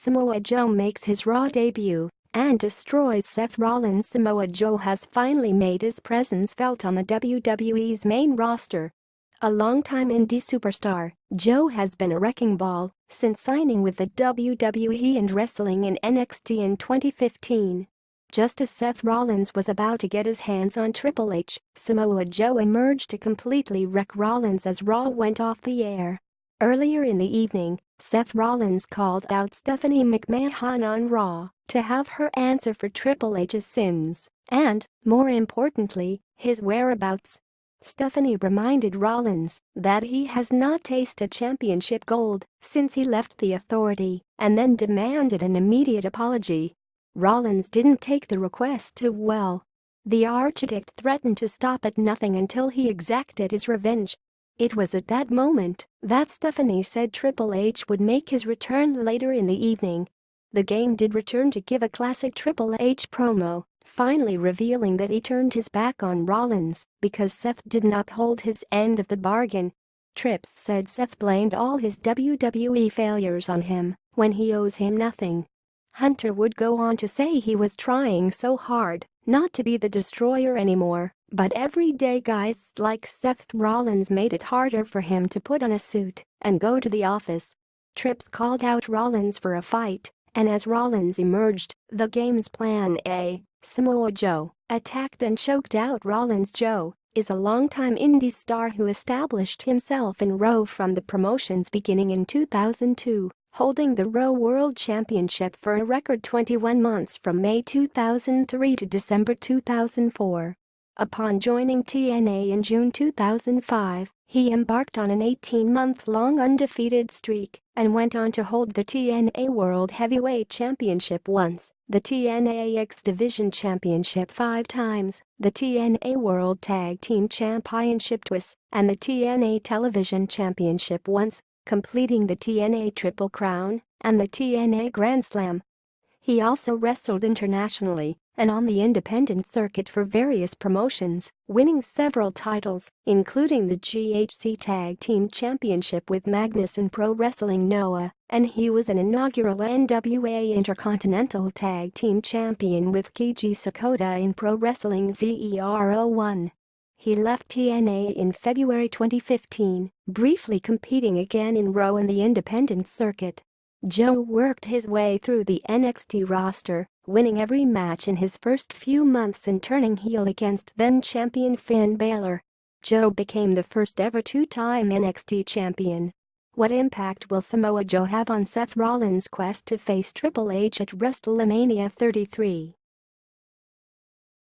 Samoa Joe makes his Raw debut and destroys Seth Rollins. Samoa Joe has finally made his presence felt on the WWE's main roster. A longtime indie superstar, Joe has been a wrecking ball since signing with the WWE and wrestling in NXT in 2015. Just as Seth Rollins was about to get his hands on Triple H, Samoa Joe emerged to completely wreck Rollins as Raw went off the air. Earlier in the evening, Seth Rollins called out Stephanie McMahon on Raw to have her answer for Triple H's sins and, more importantly, his whereabouts. Stephanie reminded Rollins that he has not tasted championship gold since he left the Authority and then demanded an immediate apology. Rollins didn't take the request too well. The Architect threatened to stop at nothing until he exacted his revenge. It was at that moment that Stephanie said Triple H would make his return later in the evening. The Game did return to give a classic Triple H promo, finally revealing that he turned his back on Rollins because Seth didn't uphold his end of the bargain. Trips said Seth blamed all his WWE failures on him when he owes him nothing. Hunter would go on to say he was trying so hard not to be the destroyer anymore, but everyday guys like Seth Rollins made it harder for him to put on a suit and go to the office. Trips called out Rollins for a fight, and as Rollins emerged, the Game's plan A, Samoa Joe, attacked and choked out Rollins. Joe is a longtime indie star who established himself in Raw from the promotion's beginning in 2002. Holding the Raw World Championship for a record 21 months from May 2003 to December 2004. Upon joining TNA in June 2005, he embarked on an 18-month-long undefeated streak and went on to hold the TNA World Heavyweight Championship once, the TNA X Division Championship 5 times, the TNA World Tag Team Championship twice, and the TNA Television Championship once, completing the TNA Triple Crown and the TNA Grand Slam. He also wrestled internationally and on the independent circuit for various promotions, winning several titles, including the GHC Tag Team Championship with Magnus in Pro Wrestling Noah, and he was an inaugural NWA Intercontinental Tag Team Champion with Keiji Sakota in Pro Wrestling ZER01. He left TNA in February 2015, briefly competing again in Raw and the independent circuit. Joe worked his way through the NXT roster, winning every match in his first few months and turning heel against then-champion Finn Balor. Joe became the first ever two-time NXT champion. What impact will Samoa Joe have on Seth Rollins' quest to face Triple H at WrestleMania 33?